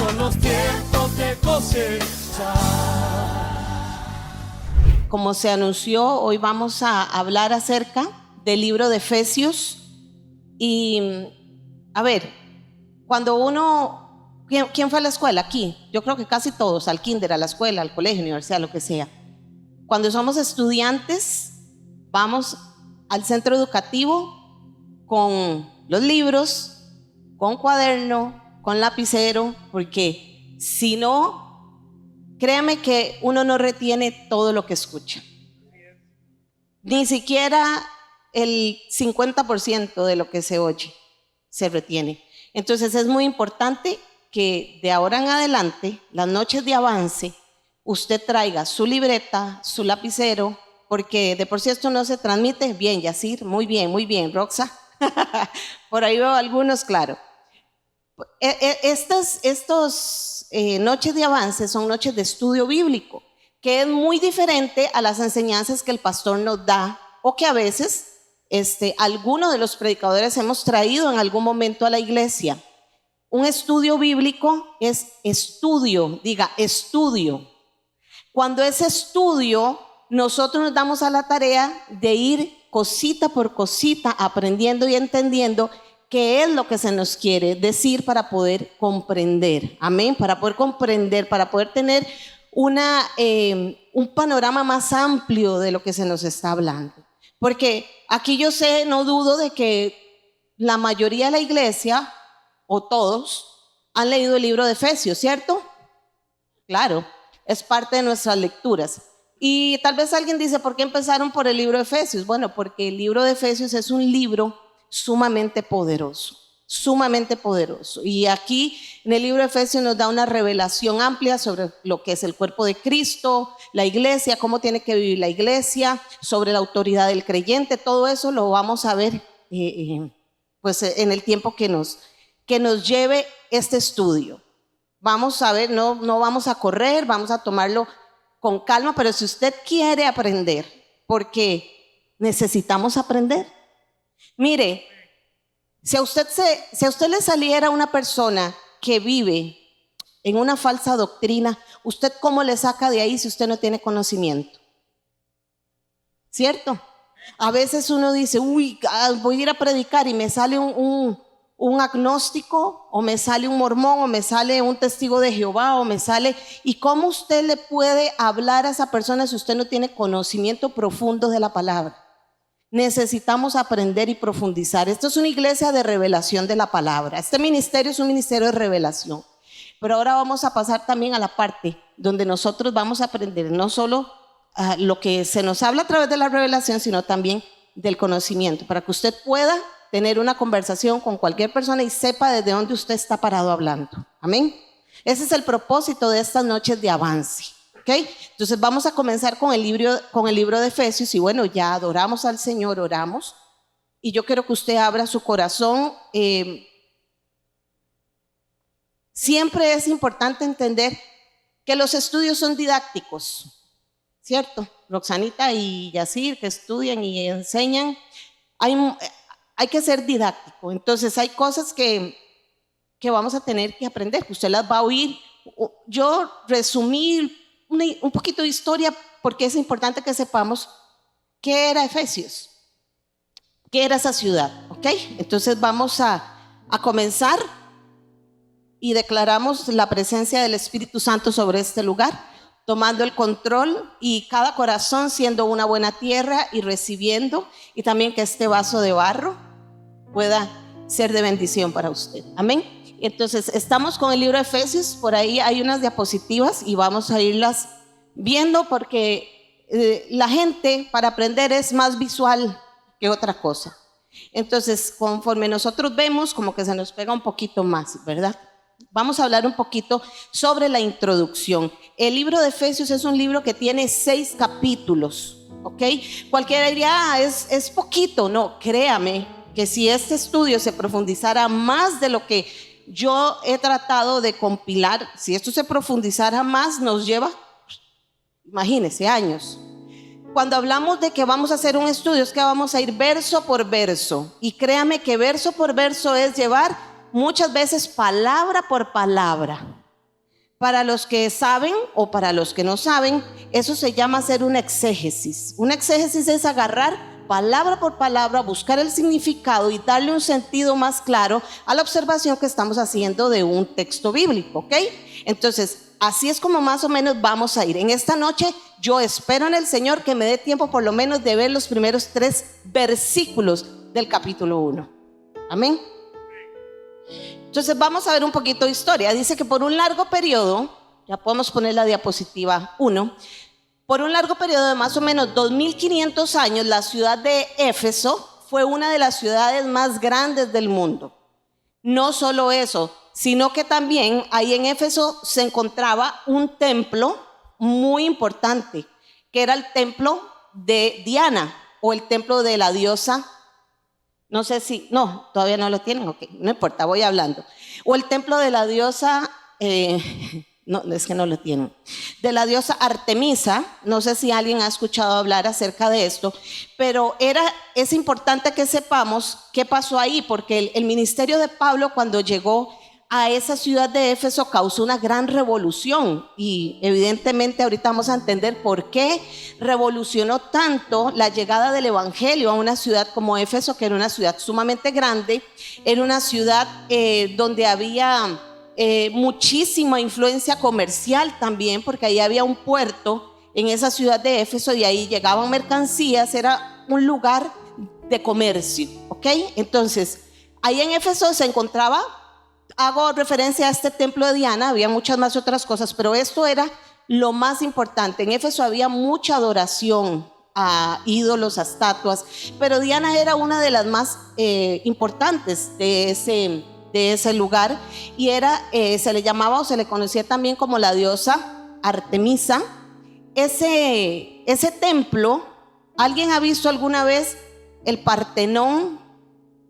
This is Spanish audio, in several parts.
son los tiempos de cosechar. Como se anunció, hoy vamos a hablar acerca del libro de Efesios. Y a ver, cuando uno, ¿quién fue a la escuela aquí? Yo creo que casi todos, al kinder, a la escuela, al colegio, universidad, lo que sea. Cuando somos estudiantes, vamos al centro educativo con los libros, con cuaderno, con lapicero, porque si no, créame que uno no retiene todo lo que escucha. Ni siquiera el 50% de lo que se oye se retiene. Entonces es muy importante que de ahora en adelante, las noches de avance, usted traiga su libreta, su lapicero, porque de por sí esto no se transmite. Bien, Yacir, muy bien, Roxa. Por ahí veo algunos, claro. Estas noches de avance son noches de estudio bíblico, que es muy diferente a las enseñanzas que el pastor nos da o que a veces algunos de los predicadores hemos traído en algún momento a la iglesia. Un estudio bíblico es estudio, diga estudio. Cuando es estudio, nosotros nos damos a la tarea de ir cosita por cosita aprendiendo y entendiendo qué es lo que se nos quiere decir para poder comprender. Amén, para poder comprender, para poder tener un panorama más amplio de lo que se nos está hablando. Porque aquí yo sé, no dudo de que la mayoría de la iglesia, o todos, han leído el libro de Efesios, ¿cierto? Claro, es parte de nuestras lecturas. Y tal vez alguien dice, ¿por qué empezaron por el libro de Efesios? Bueno, porque el libro de Efesios es un libro sumamente poderoso, sumamente poderoso. Y aquí en el libro de Efesios nos da una revelación amplia sobre lo que es el cuerpo de Cristo, la iglesia, cómo tiene que vivir la iglesia, sobre la autoridad del creyente. Todo eso lo vamos a ver pues en el tiempo que nos lleve este estudio. Vamos a ver, no vamos a correr, vamos a tomarlo con calma, pero si usted quiere aprender, porque necesitamos aprender. Mire, si a usted le saliera una persona que vive en una falsa doctrina, ¿usted cómo le saca de ahí si usted no tiene conocimiento? ¿Cierto? A veces uno dice, voy a ir a predicar y me sale un agnóstico, o me sale un mormón, o me sale un testigo de Jehová, o me sale... ¿Y cómo usted le puede hablar a esa persona si usted no tiene conocimiento profundo de la palabra? Necesitamos aprender y profundizar. Esto es una iglesia de revelación de la palabra. Este ministerio es un ministerio de revelación. Pero ahora vamos a pasar también a la parte donde nosotros vamos a aprender no solo lo que se nos habla a través de la revelación, sino también del conocimiento, para que usted pueda tener una conversación con cualquier persona y sepa desde dónde usted está parado hablando. Amén. Ese es el propósito de estas noches de avance. ¿Okay? Entonces vamos a comenzar con el libro de Efesios. Y bueno, ya adoramos al Señor, oramos, y yo quiero que usted abra su corazón. Siempre es importante entender que los estudios son didácticos, ¿cierto? Roxanita y Yacir, que estudian y enseñan, hay que ser didáctico. Entonces hay cosas que vamos a tener que aprender, que usted las va a oír. Yo resumí un poquito de historia porque es importante que sepamos qué era Efesios, qué era esa ciudad, ¿ok? Entonces vamos a comenzar y declaramos la presencia del Espíritu Santo sobre este lugar, tomando el control, y cada corazón siendo una buena tierra y recibiendo, y también que este vaso de barro pueda ser de bendición para usted. Amén. Entonces estamos con el libro de Efesios. Por ahí hay unas diapositivas y vamos a irlas viendo, porque la gente para aprender es más visual que otra cosa. Entonces conforme nosotros vemos, como que se nos pega un poquito más, ¿verdad? Vamos a hablar un poquito sobre la introducción. El libro de Efesios es un libro que tiene 6 capítulos, ¿ok? Cualquiera diría, es poquito. No, créame que si este estudio se profundizara más de lo que yo he tratado de compilar, si esto se profundizara más, nos lleva, imagínense, años. Cuando hablamos de que vamos a hacer un estudio, es que vamos a ir verso por verso, y créame que verso por verso es llevar muchas veces palabra por palabra. Para los que saben o para los que no saben, eso se llama hacer una exégesis. Una exégesis es agarrar palabra por palabra, buscar el significado y darle un sentido más claro a la observación que estamos haciendo de un texto bíblico, ¿ok? Entonces, así es como más o menos vamos a ir. En esta noche yo espero en el Señor que me dé tiempo por lo menos de ver los primeros 3 versículos del capítulo 1. Amén. Entonces vamos a ver un poquito de historia. Dice que por un largo periodo, ya podemos poner la diapositiva 1, por un largo periodo de más o menos 2500 años, la ciudad de Éfeso fue una de las ciudades más grandes del mundo. No solo eso, sino que también ahí en Éfeso se encontraba un templo muy importante, que era el templo de Diana o el templo de la diosa. No sé si, no, todavía no lo tienen, ok, no importa, voy hablando. O el templo de la diosa, no, es que no lo tienen, de la diosa Artemisa. No sé si alguien ha escuchado hablar acerca de esto, pero es importante que sepamos qué pasó ahí, porque el ministerio de Pablo cuando llegó a esa ciudad de Éfeso causó una gran revolución y evidentemente ahorita vamos a entender por qué revolucionó tanto la llegada del evangelio a una ciudad como Éfeso, que era una ciudad sumamente grande, era una ciudad donde había muchísima influencia comercial también, porque ahí había un puerto en esa ciudad de Éfeso y ahí llegaban mercancías, era un lugar de comercio, ¿ok? Entonces, ahí en Éfeso se encontraba, hago referencia a este templo de Diana, había muchas más otras cosas, pero esto era lo más importante. En Éfeso había mucha adoración a ídolos, a estatuas, pero Diana era una de las más importantes de ese lugar y se le llamaba o se le conocía también como la diosa Artemisa. Ese templo, ¿alguien ha visto alguna vez el Partenón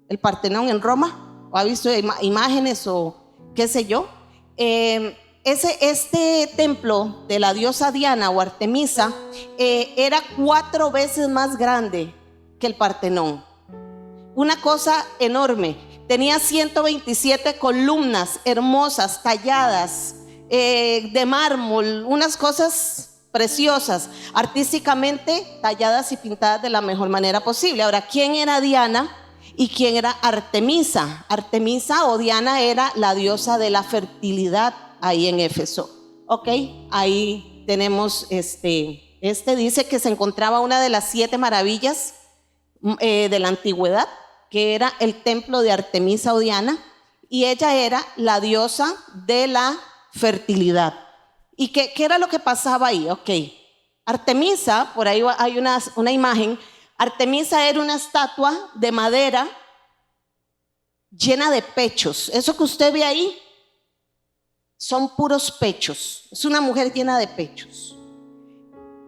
en Roma? ¿O ha visto imágenes o qué sé yo? Este templo de la diosa Diana o Artemisa era 4 veces más grande que el Partenón. Una cosa enorme. Tenía 127 columnas hermosas, talladas, de mármol, unas cosas preciosas, artísticamente talladas y pintadas de la mejor manera posible. Ahora, ¿quién era Diana? ¿Y quién era Artemisa? Artemisa o Diana era la diosa de la fertilidad ahí en Éfeso. Ok, ahí tenemos dice que se encontraba una de las 7 maravillas de la antigüedad, que era el templo de Artemisa o Diana, y ella era la diosa de la fertilidad. ¿Y qué era lo que pasaba ahí? Ok, Artemisa, por ahí hay una imagen. Artemisa era una estatua de madera llena de pechos. Eso que usted ve ahí son puros pechos. Es una mujer llena de pechos.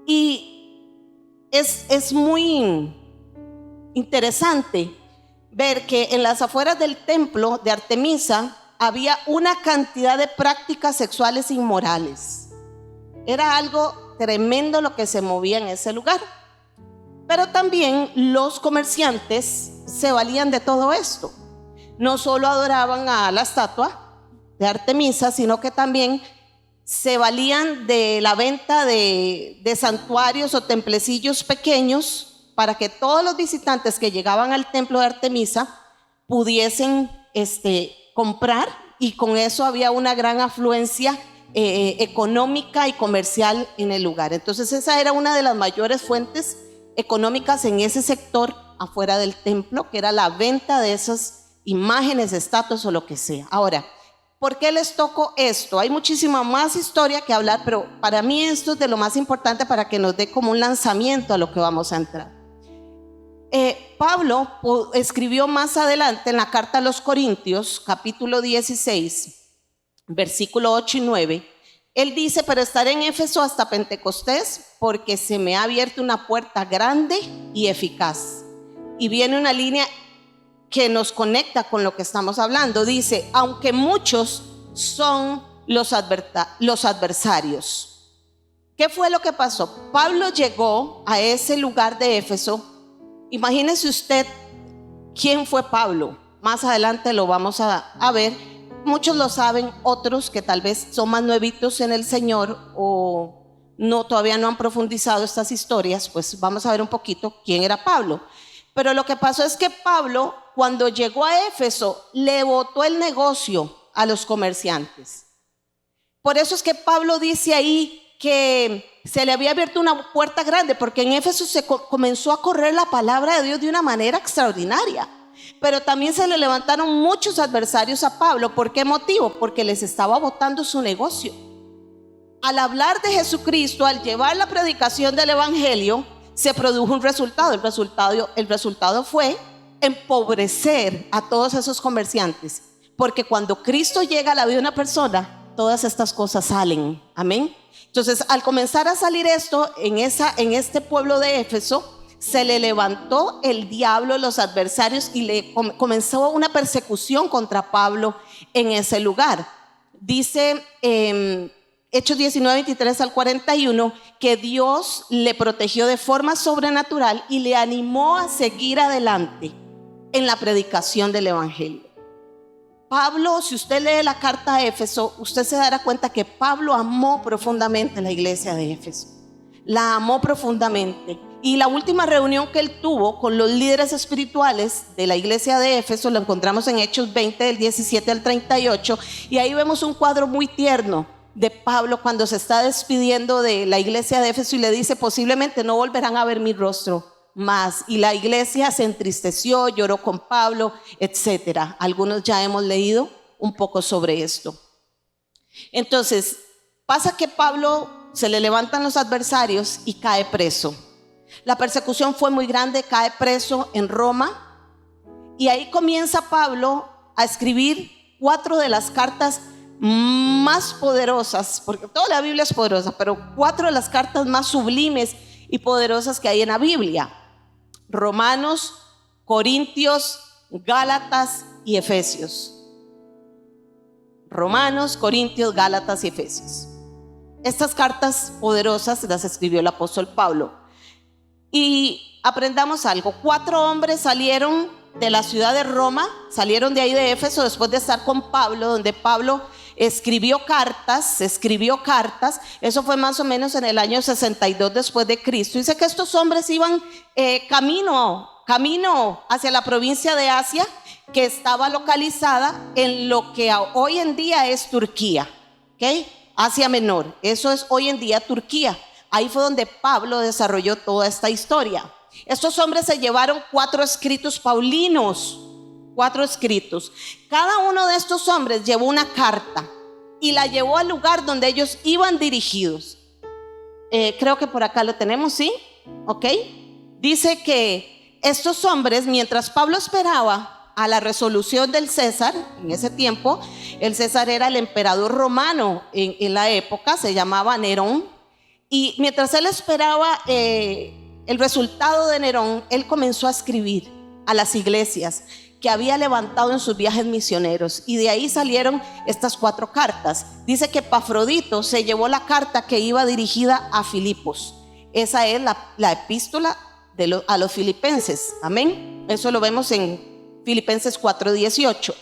Y es muy interesante ver que en las afueras del templo de Artemisa había una cantidad de prácticas sexuales inmorales. Era algo tremendo lo que se movía en ese lugar. Pero también los comerciantes se valían de todo esto. No solo adoraban a la estatua de Artemisa, sino que también se valían de la venta de santuarios o templecillos pequeños para que todos los visitantes que llegaban al templo de Artemisa pudiesen comprar, y con eso había una gran afluencia económica y comercial en el lugar. Entonces esa era una de las mayores fuentes económicas en ese sector afuera del templo, que era la venta de esas imágenes, estatuas o lo que sea. Ahora, ¿por qué les toco esto? Hay muchísima más historia que hablar, pero para mí esto es de lo más importante para que nos dé como un lanzamiento a lo que vamos a entrar. Pablo escribió más adelante en la carta a los Corintios, capítulo 16, versículo 8 y 9. Él dice: pero estaré en Éfeso hasta Pentecostés, porque se me ha abierto una puerta grande y eficaz. Y viene una línea que nos conecta con lo que estamos hablando. Dice: aunque muchos son los adversarios. ¿Qué fue lo que pasó? Pablo llegó a ese lugar de Éfeso. Imagínese usted quién fue Pablo. Más adelante lo vamos a ver. muchos lo saben, otros que tal vez son más nuevitos en el Señor o no, todavía no han profundizado estas historias, pues vamos a ver un poquito quién era Pablo. Pero lo que pasó es que Pablo, cuando llegó a Éfeso, le botó el negocio a los comerciantes. Por eso es que Pablo dice ahí que se le había abierto una puerta grande, porque en Éfeso se comenzó a correr la palabra de Dios de una manera extraordinaria. Pero también se le levantaron muchos adversarios a Pablo. ¿Por qué motivo? Porque les estaba botando su negocio. Al hablar de Jesucristo, al llevar la predicación del evangelio, se produjo un resultado. El resultado fue empobrecer a todos esos comerciantes. Porque cuando Cristo llega a la vida de una persona, todas estas cosas salen. Amén. Entonces, al comenzar a salir esto en este pueblo de Éfeso, se le levantó el diablo, los adversarios, y le comenzó una persecución contra Pablo en ese lugar. Dice Hechos 19, 23 al 41, que Dios le protegió de forma sobrenatural y le animó a seguir adelante en la predicación del evangelio. Pablo, si usted lee la carta a Éfeso, usted se dará cuenta que Pablo amó profundamente la iglesia de Éfeso. La amó profundamente. Y la última reunión que él tuvo con los líderes espirituales de la iglesia de Éfeso lo encontramos en Hechos 20, del 17 al 38. Y ahí vemos un cuadro muy tierno de Pablo cuando se está despidiendo de la iglesia de Éfeso y le dice: posiblemente no volverán a ver mi rostro más. Y la iglesia se entristeció, lloró con Pablo, etcétera. Algunos ya hemos leído un poco sobre esto. Entonces, pasa que Pablo se le levantan los adversarios y cae preso. La persecución fue muy grande, cae preso en Roma. Y ahí comienza Pablo a escribir 4 de las cartas más poderosas, porque toda la Biblia es poderosa, pero 4 de las cartas más sublimes y poderosas que hay en la Biblia: Romanos, Corintios, Gálatas y Efesios. Romanos, Corintios, Gálatas y Efesios. Estas cartas poderosas las escribió el apóstol Pablo. Y aprendamos algo: 4 hombres salieron de la ciudad de Roma, salieron de ahí de Éfeso después de estar con Pablo, donde Pablo escribió cartas. Eso fue más o menos en el año 62 después de Cristo. Dice que estos hombres iban camino hacia la provincia de Asia, que estaba localizada en lo que hoy en día es Turquía, ¿ok? Asia Menor, eso es hoy en día Turquía. Ahí fue donde Pablo desarrolló toda esta historia. Estos hombres se llevaron 4 escritos paulinos, 4 escritos. Cada uno de estos hombres llevó una carta y la llevó al lugar donde ellos iban dirigidos. Creo que por acá lo tenemos, ¿sí? ¿Ok? Dice que estos hombres, mientras Pablo esperaba a la resolución del César, en ese tiempo, el César era el emperador romano en la época, se llamaba Nerón, y mientras él esperaba el resultado de Nerón, él comenzó a escribir a las iglesias que había levantado en sus viajes misioneros, y de ahí salieron estas 4 cartas. Dice que Epafrodito se llevó la carta que iba dirigida a Filipos. Esa es la epístola a los filipenses, amén. Eso lo vemos en Filipenses 4:18.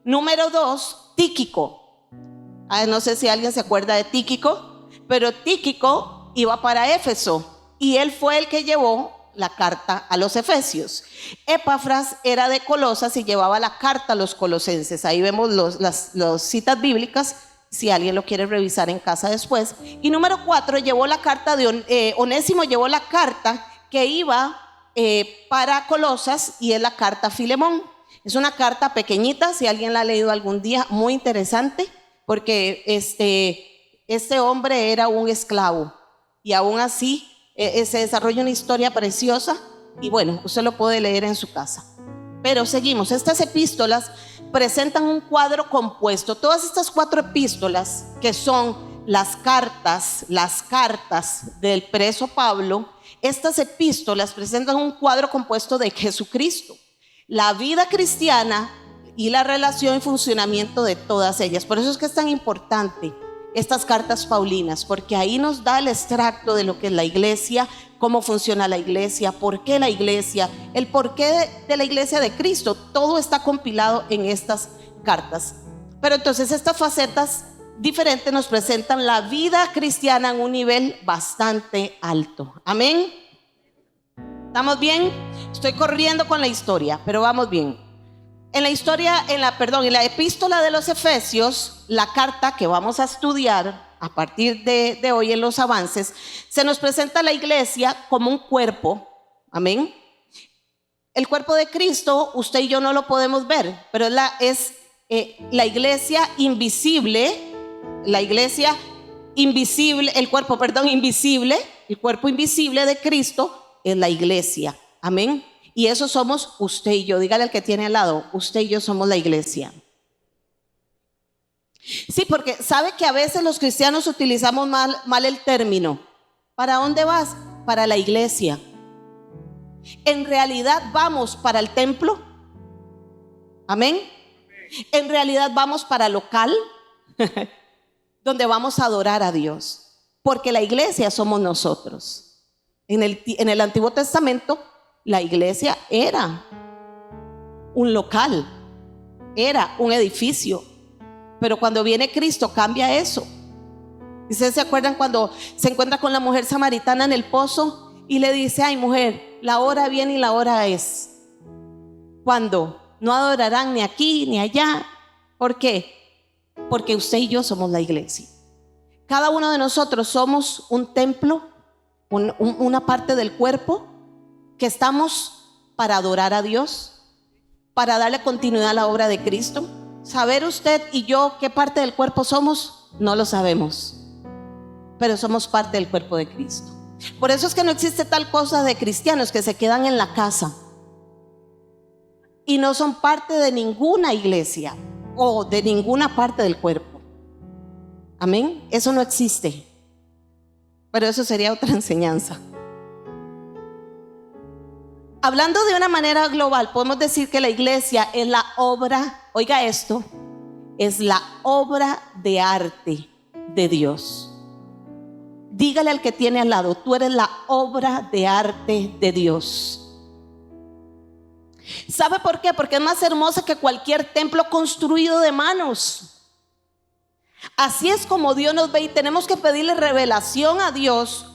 Número 2, Tíquico. No sé si alguien se acuerda de Tíquico, pero Tíquico iba para Éfeso y él fue el que llevó la carta a los efesios. Epafras era de Colosas y llevaba la carta a los colosenses. Ahí vemos las citas bíblicas, si alguien lo quiere revisar en casa después. Y número 4, llevó la carta de Onésimo, llevó la carta que iba para Colosas, y es la carta a Filemón. Es una carta pequeñita, si alguien la ha leído algún día, muy interesante, porque este hombre era un esclavo y aún así se desarrolla una historia preciosa, y bueno, usted lo puede leer en su casa. Pero seguimos. Estas epístolas presentan un cuadro compuesto. Todas estas 4 epístolas, que son las cartas del preso Pablo, estas epístolas presentan un cuadro compuesto de Jesucristo, la vida cristiana y la relación y funcionamiento de todas ellas. Por eso es que es tan importante estas cartas paulinas, porque ahí nos da el extracto de lo que es la iglesia, cómo funciona la iglesia, por qué la iglesia, el porqué de la iglesia de Cristo. Todo está compilado en estas cartas. Pero entonces estas facetas diferentes nos presentan la vida cristiana en un nivel bastante alto. Amén. ¿Estamos bien? Estoy corriendo con la historia, pero vamos bien. En la epístola de los Efesios, la carta que vamos a estudiar a partir de hoy en los avances, se nos presenta la iglesia como un cuerpo. Amén. El cuerpo de Cristo, usted y yo no lo podemos ver, pero es la iglesia invisible, el cuerpo invisible de Cristo es la iglesia. Amén. Y eso somos usted y yo. Dígale al que tiene al lado, usted y yo somos la iglesia. Sí, porque sabe que a veces los cristianos utilizamos mal el término. ¿Para dónde vas? Para la iglesia. En realidad vamos para el templo. Amén. En realidad vamos para el local donde vamos a adorar a Dios, porque la iglesia somos nosotros. En el Antiguo Testamento la iglesia era un local, era un edificio, pero cuando viene Cristo cambia eso. ¿Ustedes se acuerdan cuando se encuentra con la mujer samaritana en el pozo y le dice: ay mujer, la hora viene y la hora es cuando no adorarán ni aquí ni allá? ¿Por qué? Porque usted y yo somos la iglesia. Cada uno de nosotros somos un templo, una parte del cuerpo que estamos para adorar a Dios, para darle continuidad a la obra de Cristo. Saber usted y yo qué parte del cuerpo somos, no lo sabemos, pero somos parte del cuerpo de Cristo. Por eso es que no existe tal cosa de cristianos que se quedan en la casa y no son parte de ninguna iglesia o de ninguna parte del cuerpo. Amén. Eso no existe, pero eso sería otra enseñanza. Hablando de una manera global, podemos decir que la iglesia es la obra, oiga esto, es la obra de arte de Dios. Dígale al que tiene al lado: tú eres la obra de arte de Dios. ¿Sabe por qué? Porque es más hermosa que cualquier templo construido de manos. Así es como Dios nos ve, y tenemos que pedirle revelación a Dios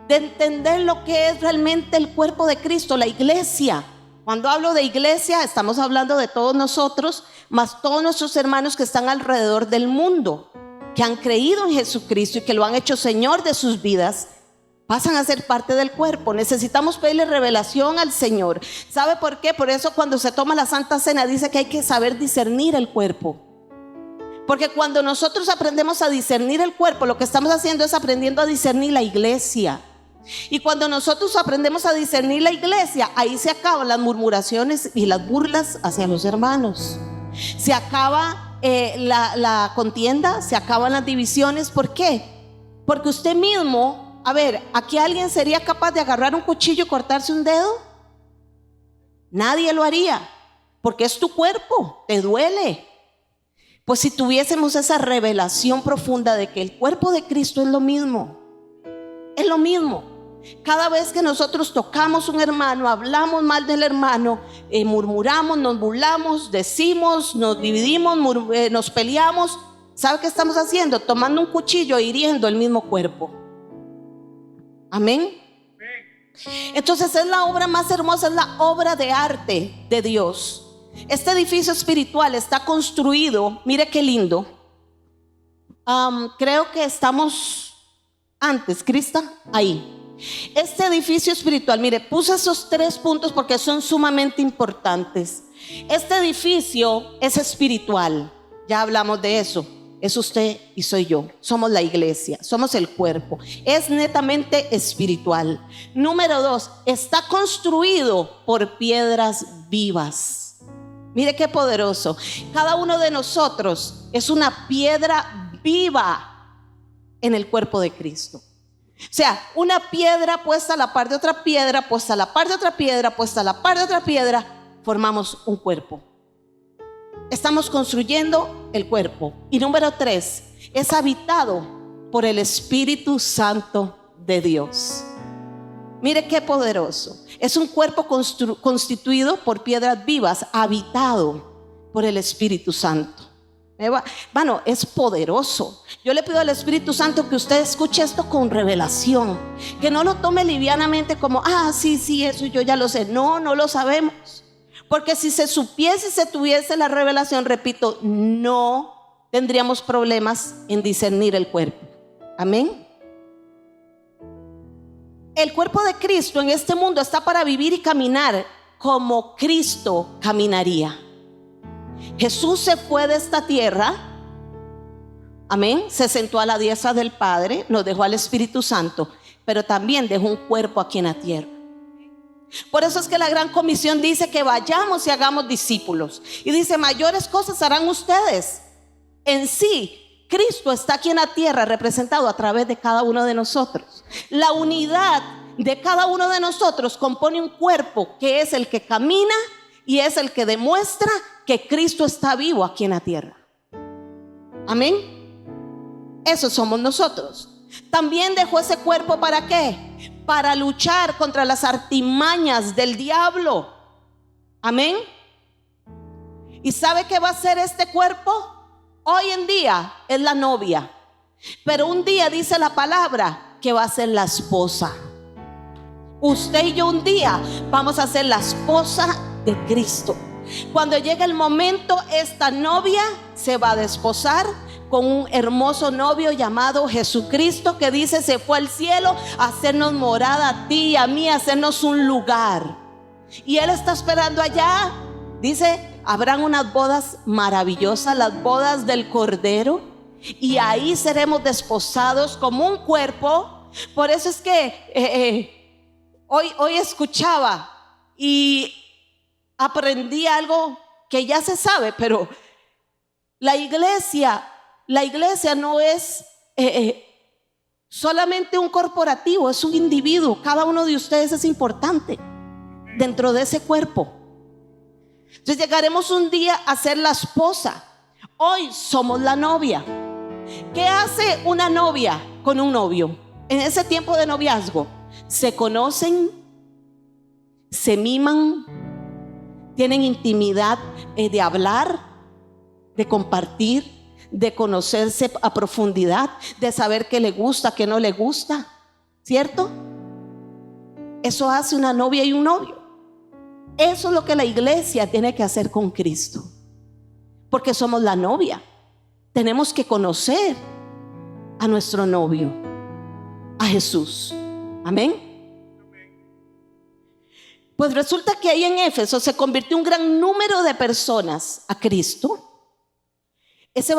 de entender lo que es realmente el cuerpo de Cristo, la iglesia. Cuando hablo de iglesia, estamos hablando de todos nosotros, más todos nuestros hermanos que están alrededor del mundo, que han creído en Jesucristo y que lo han hecho Señor de sus vidas, pasan a ser parte del cuerpo. Necesitamos pedirle revelación al Señor. ¿Sabe por qué? Por eso cuando se toma la Santa Cena dice que hay que saber discernir el cuerpo. Porque cuando nosotros aprendemos a discernir el cuerpo, lo que estamos haciendo es aprendiendo a discernir la iglesia. Y cuando nosotros aprendemos a discernir la iglesia, ahí se acaban las murmuraciones y las burlas hacia los hermanos. Se acaba la contienda, se acaban las divisiones. ¿Por qué? Porque usted mismo, a ver, ¿aquí alguien sería capaz de agarrar un cuchillo y cortarse un dedo? Nadie lo haría, porque es tu cuerpo, te duele. Pues si tuviésemos esa revelación profunda de que el cuerpo de Cristo es lo mismo, es lo mismo. Cada vez que nosotros tocamos un hermano, hablamos mal del hermano, murmuramos, nos burlamos, decimos, nos dividimos, nos peleamos, ¿sabe qué estamos haciendo? Tomando un cuchillo e hiriendo el mismo cuerpo. Amén. Entonces es la obra más hermosa, es la obra de arte de Dios. Este edificio espiritual está construido, mire qué lindo. Creo que estamos antes, Crista, ahí. Este edificio espiritual, mire, puse esos 3 puntos porque son sumamente importantes. Este edificio es espiritual, ya hablamos de eso. Es usted y soy yo, somos la iglesia, somos el cuerpo. Es netamente espiritual. Número 2, está construido por piedras vivas. Mire qué poderoso. Cada uno de nosotros es una piedra viva en el cuerpo de Cristo. O sea, una piedra puesta a la par de otra piedra, puesta a la par de otra piedra, puesta a la par de otra piedra, formamos un cuerpo. Estamos construyendo el cuerpo. Y número 3, es habitado por el Espíritu Santo de Dios. Mire qué poderoso. Es un cuerpo constituido por piedras vivas, habitado por el Espíritu Santo. Bueno, es poderoso. Yo le pido al Espíritu Santo que usted escuche esto con revelación, que no lo tome livianamente como, sí, eso yo ya lo sé. No lo sabemos. Porque si se supiese y se tuviese la revelación, repito, no tendríamos problemas en discernir el cuerpo. Amén. El cuerpo de Cristo en este mundo está para vivir y caminar como Cristo caminaría. Jesús se fue de esta tierra, amén, se sentó a la diestra del Padre, nos dejó al Espíritu Santo, pero también dejó un cuerpo aquí en la tierra. Por eso es que la gran comisión dice que vayamos y hagamos discípulos, y dice: mayores cosas harán ustedes. En sí, Cristo está aquí en la tierra representado a través de cada uno de nosotros. La unidad de cada uno de nosotros compone un cuerpo que es el que camina y es el que demuestra que Cristo está vivo aquí en la tierra. Amén. Eso somos nosotros. También dejó ese cuerpo ¿para qué? Para luchar contra las artimañas del diablo. Amén. ¿Y sabe qué va a hacer este cuerpo? Hoy en día es la novia, pero un día dice la palabra que va a ser la esposa. Usted y yo un día vamos a ser la esposa de Cristo. Cuando llegue el momento, esta novia se va a desposar con un hermoso novio llamado Jesucristo, que dice se fue al cielo a hacernos morada a ti y a mí, a hacernos un lugar. Y Él está esperando allá. Dice, habrán unas bodas maravillosas, las bodas del Cordero, y ahí seremos desposados como un cuerpo. Por eso es que hoy escuchaba y aprendí algo que ya se sabe, pero la iglesia no es solamente un corporativo, es un individuo. Cada uno de ustedes es importante dentro de ese cuerpo. Entonces llegaremos un día a ser la esposa. Hoy somos la novia. ¿Qué hace una novia con un novio? En ese tiempo de noviazgo se conocen, se miman, tienen intimidad de hablar, de compartir, de conocerse a profundidad, de saber qué le gusta, qué no le gusta, ¿cierto? Eso hace una novia y un novio. Eso es lo que la iglesia tiene que hacer con Cristo, porque somos la novia. Tenemos que conocer a nuestro novio, a Jesús. Amén. Pues resulta que ahí en Éfeso se convirtió un gran número de personas a Cristo. Ese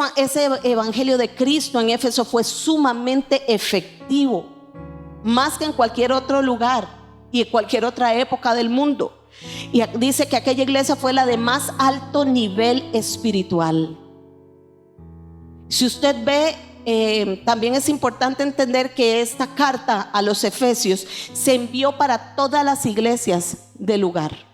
evangelio de Cristo en Éfeso fue sumamente efectivo, más que en cualquier otro lugar y en cualquier otra época del mundo. Y dice que aquella iglesia fue la de más alto nivel espiritual. Si usted ve, también es importante entender que esta carta a los Efesios se envió para todas las iglesias del lugar.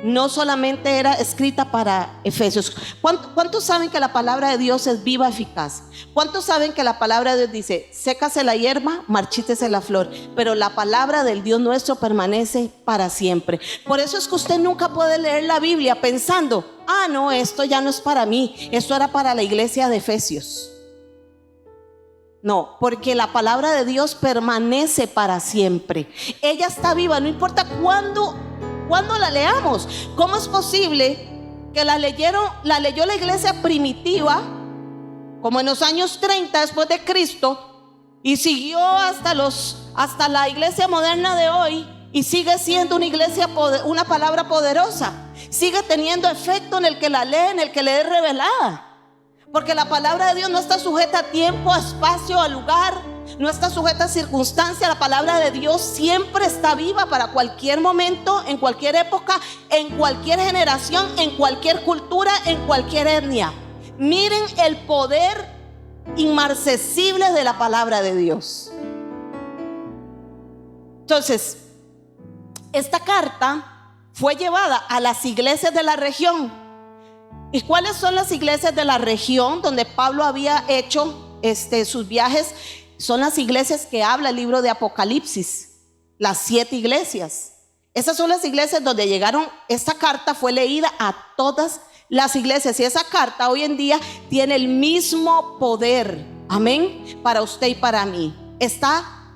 No solamente era escrita para Efesios. ¿Cuántos saben que la palabra de Dios es viva, eficaz? ¿Cuántos saben que la palabra de Dios dice: sécase la hierba, marchítese la flor, pero la palabra del Dios nuestro permanece para siempre? Por eso es que usted nunca puede leer la Biblia pensando: no, esto ya no es para mí, esto era para la iglesia de Efesios. No, porque la palabra de Dios permanece para siempre. Ella está viva, no importa cuándo la leamos. ¿Cómo es posible que la leyó la iglesia primitiva, como en los años 30 después de Cristo, y siguió hasta la iglesia moderna de hoy, y sigue siendo una palabra poderosa? Sigue teniendo efecto en el que la lee, en el que le es revelada. Porque la palabra de Dios no está sujeta a tiempo, a espacio, a lugar, no está sujeta a circunstancia. La palabra de Dios siempre está viva para cualquier momento, en cualquier época, en cualquier generación, en cualquier cultura, en cualquier etnia. Miren el poder inmarcesible de la palabra de Dios. Entonces, esta carta fue llevada a las iglesias de la región. ¿Y cuáles son las iglesias de la región donde Pablo había hecho sus viajes? Son las iglesias que habla el libro de Apocalipsis, las 7 iglesias. Esas son las iglesias donde llegaron. Esta carta fue leída a todas las iglesias y esa carta hoy en día tiene el mismo poder, amén, para usted y para mí. Está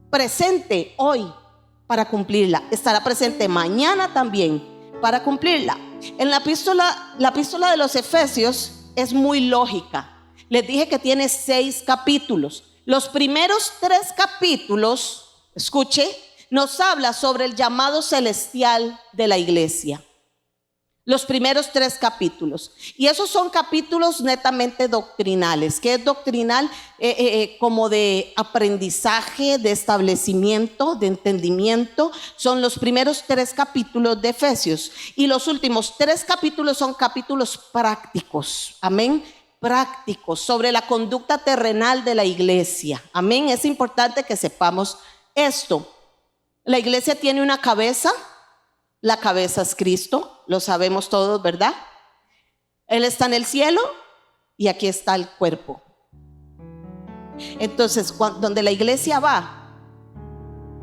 presente hoy para cumplirla, estará presente mañana también para cumplirla. En la epístola de los Efesios es muy lógica. Les dije que tiene 6 capítulos. Los primeros 3 capítulos, escuche, nos habla sobre el llamado celestial de la iglesia. Los primeros 3 capítulos. Y esos son capítulos netamente doctrinales. ¿Qué es doctrinal? Como de aprendizaje, de establecimiento, de entendimiento. Son los primeros 3 capítulos de Efesios. Y los últimos 3 capítulos son capítulos prácticos. Amén. Prácticos sobre la conducta terrenal de la iglesia. Amén. Es importante que sepamos esto. La iglesia tiene una cabeza. La cabeza es Cristo, lo sabemos todos, ¿verdad? Él está en el cielo y aquí está el cuerpo. Entonces, donde la iglesia va,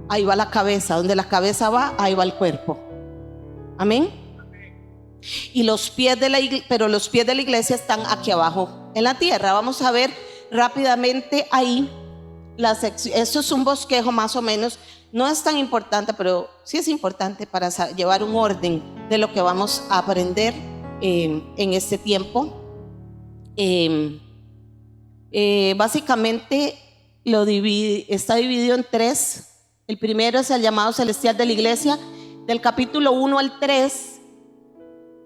ahí va la cabeza. Donde la cabeza va, ahí va el cuerpo. Amén. Y los pies de la iglesia, pero los pies de la iglesia están aquí abajo en la tierra. Vamos a ver rápidamente ahí la sección. Esto es un bosquejo más o menos. No es tan importante, pero sí es importante para llevar un orden de lo que vamos a aprender en este tiempo. Básicamente está dividido en 3. El primero es el llamado celestial de la iglesia. Del capítulo 1 al 3,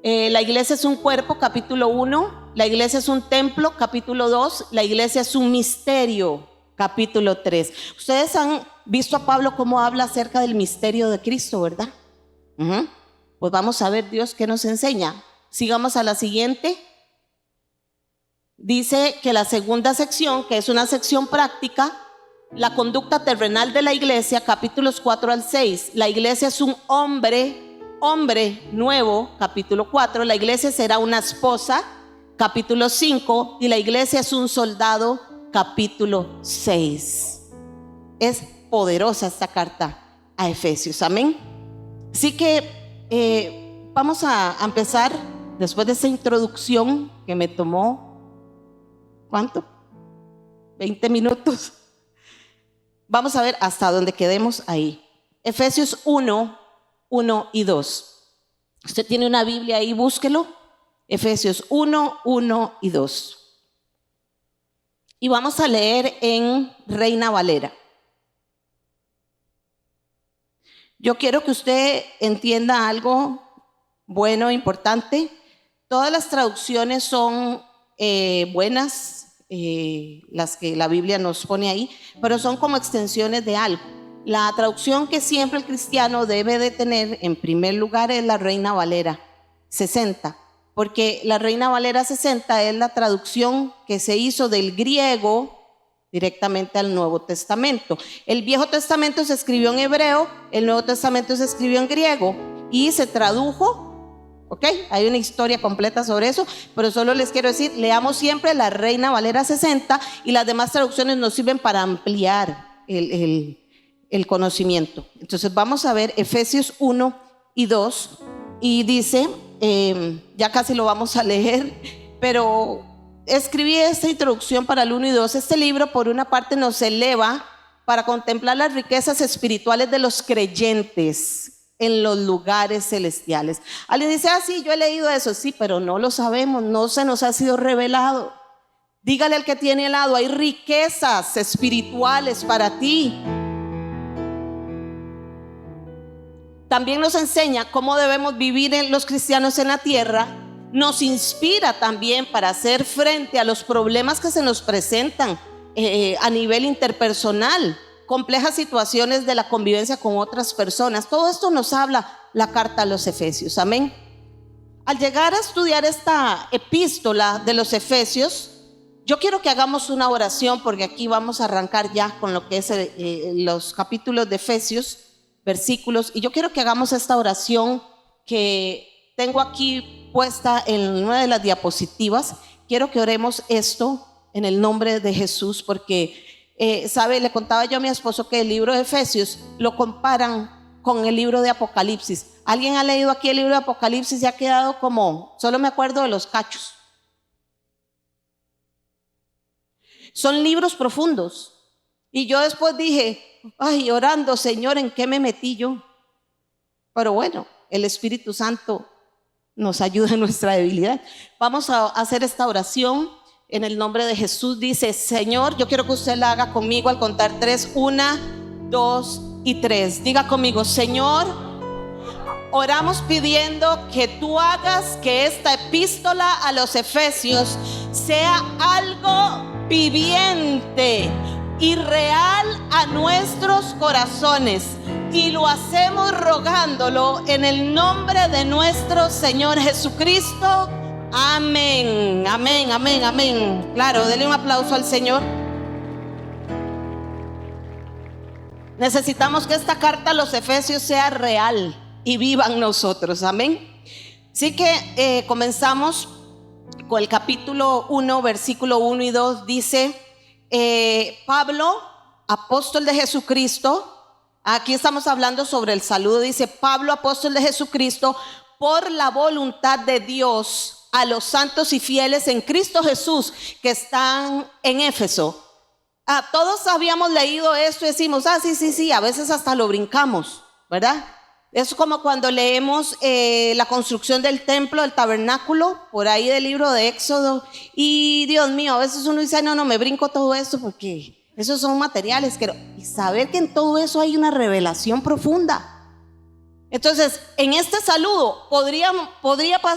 la iglesia es un cuerpo, capítulo 1. La iglesia es un templo, capítulo 2. La iglesia es un misterio, capítulo 3. Ustedes han visto a Pablo cómo habla acerca del misterio de Cristo, ¿verdad? Pues vamos a ver Dios qué nos enseña. Sigamos a la siguiente. Dice que la segunda sección, que es una sección práctica, la conducta terrenal de la iglesia, capítulos 4 al 6. La iglesia es un hombre nuevo, capítulo 4. La iglesia será una esposa, capítulo 5. Y la iglesia es un soldado, capítulo 6. Es poderosa esta carta a Efesios, amén. Así que vamos a empezar después de esa introducción que me tomó, ¿cuánto? 20 minutos. Vamos a ver hasta donde quedemos ahí. Efesios 1, 1 y 2. Usted tiene una Biblia ahí, búsquelo. Efesios 1, 1 y 2. Y vamos a leer en Reina Valera. Yo quiero que usted entienda algo bueno, importante. Todas las traducciones son buenas, las que la Biblia nos pone ahí, pero son como extensiones de algo. La traducción que siempre el cristiano debe de tener en primer lugar es la Reina Valera 60, porque la Reina Valera 60 es la traducción que se hizo del griego directamente al Nuevo Testamento. El Viejo Testamento se escribió en hebreo, el Nuevo Testamento se escribió en griego y se tradujo, ¿ok? Hay una historia completa sobre eso, pero solo les quiero decir, leamos siempre la Reina Valera 60 y las demás traducciones nos sirven para ampliar el conocimiento. Entonces vamos a ver Efesios 1 y 2 y dice, ya casi lo vamos a leer, pero escribí esta introducción para el 1 y 2. Este libro por una parte nos eleva para contemplar las riquezas espirituales de los creyentes en los lugares celestiales. Alguien dice, sí, yo he leído eso. Sí, pero no lo sabemos, no se nos ha sido revelado. Dígale al que tiene al lado, hay riquezas espirituales para ti. También nos enseña cómo debemos vivir los cristianos en la tierra. Nos inspira también para hacer frente a los problemas que se nos presentan a nivel interpersonal, complejas situaciones de la convivencia con otras personas. Todo esto nos habla la carta a los Efesios, amén. Al llegar a estudiar esta epístola de los Efesios, yo quiero que hagamos una oración, porque aquí vamos a arrancar ya con lo que es los capítulos de Efesios, versículos, y yo quiero que hagamos esta oración que tengo aquí puesta en una de las diapositivas. Quiero que oremos esto en el nombre de Jesús, porque sabe, le contaba yo a mi esposo que el libro de Efesios lo comparan con el libro de Apocalipsis. ¿Alguien ha leído aquí el libro de Apocalipsis y ha quedado como, solo me acuerdo de los cachos? Son libros profundos. Y yo después dije, ay, orando, Señor, ¿en qué me metí yo? Pero bueno, el Espíritu Santo nos ayuda en nuestra debilidad. Vamos a hacer esta oración en el nombre de Jesús. Dice, Señor, yo quiero que usted la haga conmigo al contar 3, 1, 2 y 3. Diga conmigo, Señor, oramos pidiendo que tú hagas que esta epístola a los Efesios sea algo viviente y real a nuestros corazones, y lo hacemos rogándolo en el nombre de nuestro Señor Jesucristo. Amén, amén, amén, amén. Claro, denle un aplauso al Señor. Necesitamos que esta carta a los Efesios sea real y viva en nosotros, amén. Así que comenzamos con el capítulo 1, versículo 1 y 2. Dice, Pablo, apóstol de Jesucristo. Aquí estamos hablando sobre el saludo. Dice, Pablo, apóstol de Jesucristo, por la voluntad de Dios, a los santos y fieles en Cristo Jesús que están en Éfeso. Todos habíamos leído esto y decimos, sí, a veces hasta lo brincamos, ¿verdad? Es como cuando leemos la construcción del templo, del tabernáculo, por ahí del libro de Éxodo. Y Dios mío, a veces uno dice, no, me brinco todo esto porque esos son materiales. Y saber que en todo eso hay una revelación profunda. Entonces, en este saludo podría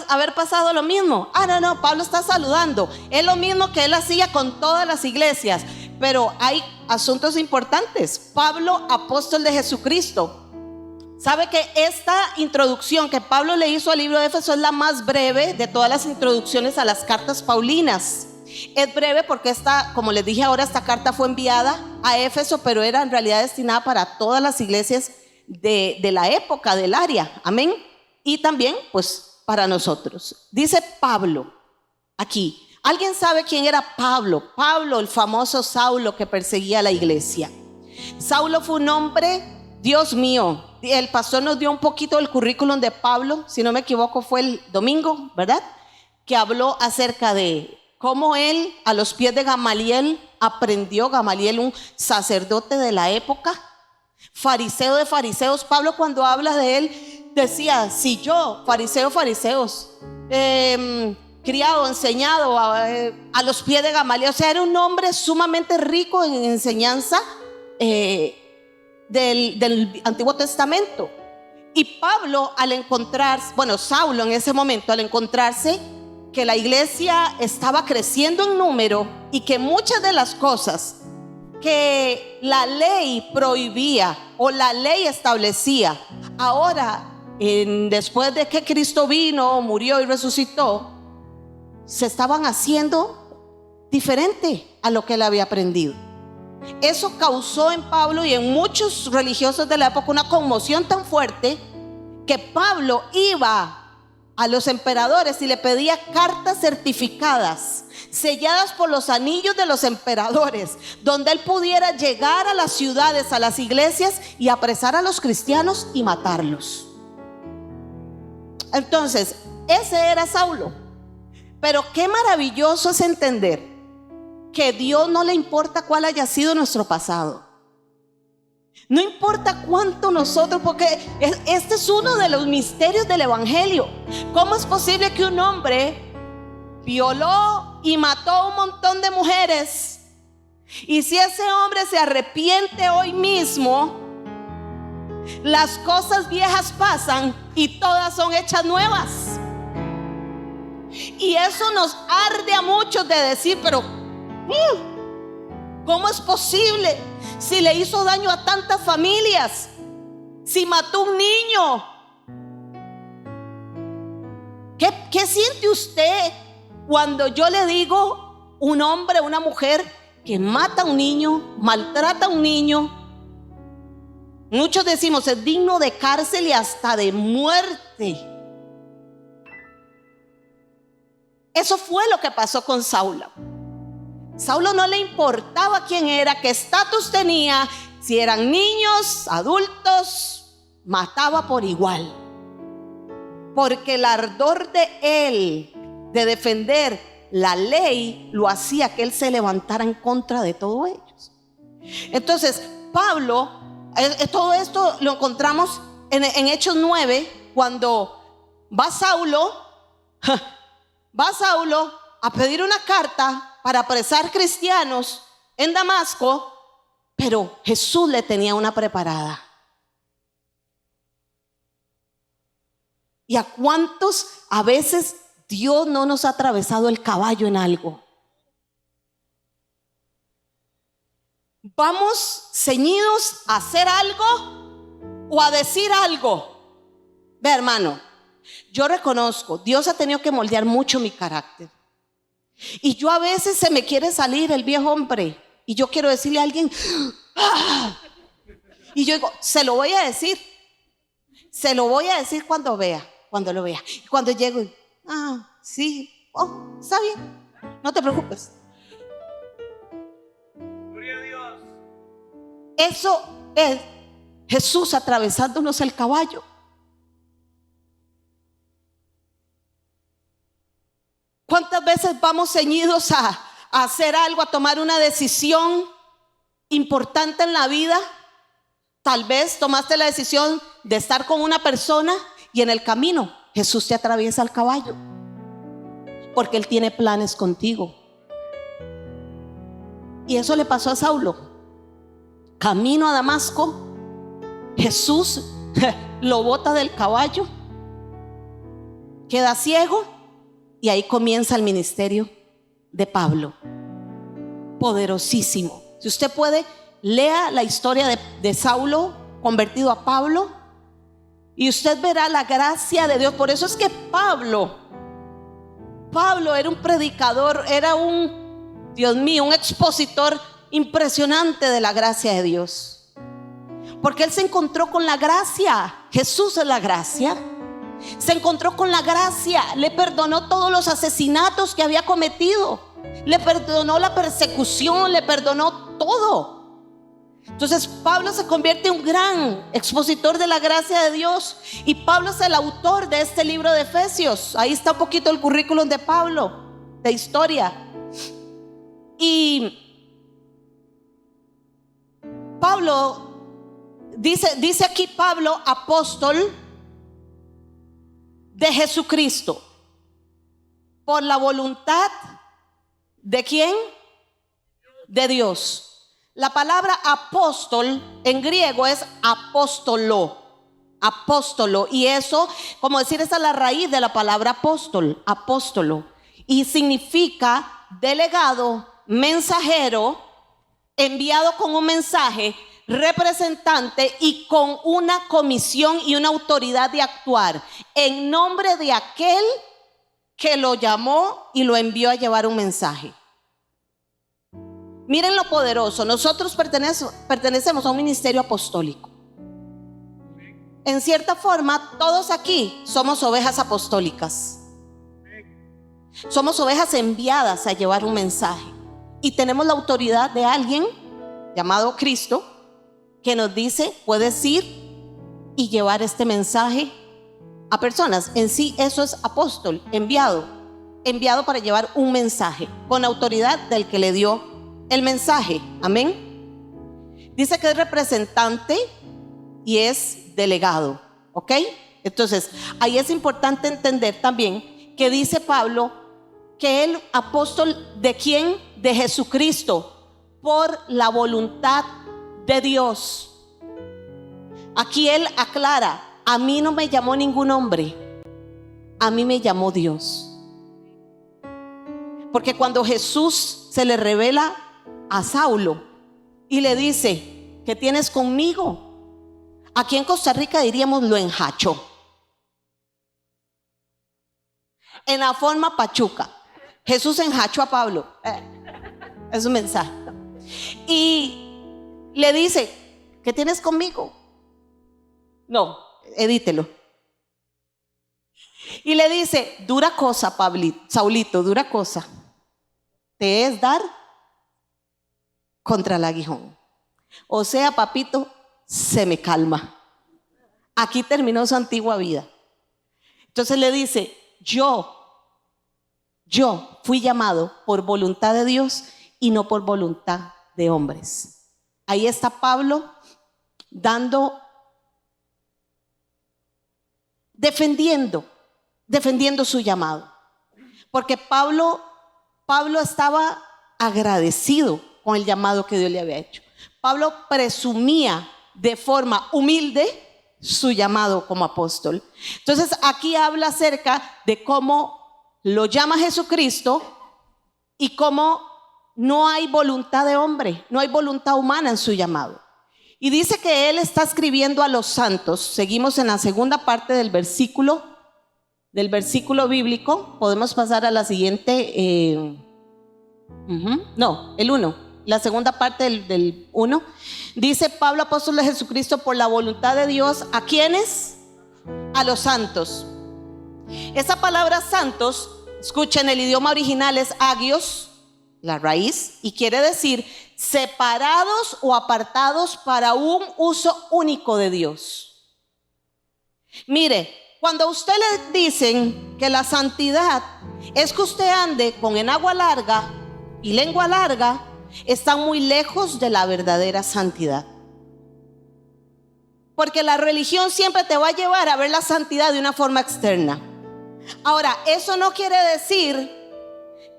haber pasado lo mismo. No, Pablo está saludando. Es lo mismo que él hacía con todas las iglesias. Pero hay asuntos importantes. Pablo, apóstol de Jesucristo. ¿Sabe que esta introducción que Pablo le hizo al libro de Éfeso es la más breve de todas las introducciones a las cartas paulinas? Es breve porque como les dije ahora, esta carta fue enviada a Éfeso, pero era en realidad destinada para todas las iglesias de la época, del área, amén. Y también pues para nosotros. Dice Pablo aquí. ¿Alguien sabe quién era Pablo? Pablo, el famoso Saulo que perseguía a la iglesia. Saulo fue un hombre, Dios mío, el pastor nos dio un poquito del currículum de Pablo, si no me equivoco fue el domingo, ¿verdad? Que habló acerca de cómo él a los pies de Gamaliel aprendió, Gamaliel un sacerdote de la época, fariseo de fariseos. Pablo cuando habla de él decía, si yo, fariseos, criado, enseñado a los pies de Gamaliel, o sea, era un hombre sumamente rico en enseñanza del Antiguo Testamento. Y Pablo Saulo en ese momento, al encontrarse que la iglesia estaba creciendo en número y que muchas de las cosas que la ley prohibía o la ley establecía, ahora después de que Cristo vino, murió y resucitó, se estaban haciendo diferente a lo que él había aprendido. Eso causó en Pablo y en muchos religiosos de la época una conmoción tan fuerte que Pablo iba a los emperadores y le pedía cartas certificadas, selladas por los anillos de los emperadores, donde él pudiera llegar a las ciudades, a las iglesias y apresar a los cristianos y matarlos. Entonces, ese era Saulo. Pero qué maravilloso es entender que a Dios no le importa cuál haya sido nuestro pasado. No importa cuánto nosotros, porque este es uno de los misterios del evangelio. ¿Cómo es posible que un hombre violó y mató a un montón de mujeres? Y si ese hombre se arrepiente hoy mismo, las cosas viejas pasan y todas son hechas nuevas. Y eso nos arde a muchos de decir, pero ¿cómo es posible? Si le hizo daño a tantas familias, si mató a un niño. ¿Qué siente usted cuando yo le digo un hombre, una mujer que mata a un niño, maltrata a un niño? Muchos decimos es digno de cárcel y hasta de muerte. Eso fue lo que pasó con Saulo. Saulo no le importaba quién era, qué estatus tenía, si eran niños, adultos, mataba por igual, porque el ardor de él de defender la ley lo hacía que él se levantara en contra de todos ellos. Entonces Pablo, todo esto lo encontramos en Hechos 9, cuando va Saulo a pedir una carta para apresar cristianos en Damasco, pero Jesús le tenía una preparada. ¿Y a cuántos a veces Dios no nos ha atravesado el caballo en algo? Vamos ceñidos a hacer algo o a decir algo. Ve, hermano, yo reconozco, Dios ha tenido que moldear mucho mi carácter. Y yo a veces se me quiere salir el viejo hombre y yo quiero decirle a alguien, ¡ah! Y yo digo, se lo voy a decir cuando lo vea. Y cuando llego, sí, está bien, no te preocupes. Gloria a Dios. Eso es Jesús atravesándonos el caballo. ¿Cuántas veces vamos ceñidos a hacer algo, a tomar una decisión importante en la vida? Tal vez tomaste la decisión de estar con una persona y en el camino Jesús te atraviesa el caballo, porque Él tiene planes contigo. Y eso le pasó a Saulo. Camino a Damasco, Jesús lo bota del caballo, queda ciego, y ahí comienza el ministerio de Pablo. Poderosísimo. Si usted puede, lea la historia de Saulo convertido a Pablo y usted verá la gracia de Dios. Por eso es que Pablo era un predicador, era un expositor impresionante de la gracia de Dios, porque él se encontró con la gracia. Jesús es la gracia. Se encontró con la gracia, le perdonó todos los asesinatos que había cometido, le perdonó la persecución, le perdonó todo. Entonces Pablo se convierte en un gran expositor de la gracia de Dios, y Pablo es el autor de este libro de Efesios. Ahí está un poquito el currículum de Pablo, de historia. Y Pablo dice aquí Pablo, apóstol de Jesucristo, por la voluntad ¿de quién? De Dios. La palabra apóstol en griego es apóstolo, y eso, como decir, esa es la raíz de la palabra apóstol, apóstolo, y significa delegado, mensajero, enviado con un mensaje, representante y con una comisión y una autoridad de actuar en nombre de aquel que lo llamó y lo envió a llevar un mensaje. Miren lo poderoso. Nosotros pertenecemos a un ministerio apostólico. En cierta forma, todos aquí somos ovejas apostólicas. Somos ovejas enviadas a llevar un mensaje, y tenemos la autoridad de alguien llamado Cristo, que nos dice, puedes ir y llevar este mensaje a personas. En sí, eso es apóstol, enviado para llevar un mensaje con autoridad del que le dio el mensaje. Amén. Dice que es representante y es delegado, ¿ok? Entonces, ahí es importante entender también que dice Pablo que el apóstol ¿de quién? De Jesucristo, por la voluntad de Dios. Aquí él aclara, a mí no me llamó ningún hombre, a mí me llamó Dios. Porque cuando Jesús se le revela a Saulo y le dice, ¿qué tienes conmigo? Aquí en Costa Rica diríamos lo enjachó. En la forma pachuca, Jesús enjachó a Pablo. Es un mensaje. Y le dice, ¿qué tienes conmigo? No, edítelo. Y le dice, dura cosa, Saulito, dura cosa te es dar contra el aguijón. O sea, papito, se me calma. Aquí terminó su antigua vida. Entonces le dice, yo fui llamado por voluntad de Dios y no por voluntad de hombres. Ahí está Pablo defendiendo su llamado. Porque Pablo estaba agradecido con el llamado que Dios le había hecho. Pablo presumía de forma humilde su llamado como apóstol. Entonces aquí habla acerca de cómo lo llama Jesucristo y cómo no hay voluntad de hombre, no hay voluntad humana en su llamado. Y dice que él está escribiendo a los santos. Seguimos en la segunda parte del versículo bíblico. Podemos pasar a la siguiente. El 1. La segunda parte del 1. Dice Pablo, apóstol de Jesucristo, por la voluntad de Dios. ¿A quiénes? A los santos. Esa palabra santos, escuchen, el idioma original es agios, la raíz, y quiere decir separados o apartados para un uso único de Dios. Mire, cuando a usted le dicen que la santidad es que usted ande con enagua larga y lengua larga, están muy lejos de la verdadera santidad. Porque la religión siempre te va a llevar a ver la santidad de una forma externa. Ahora, eso no quiere decir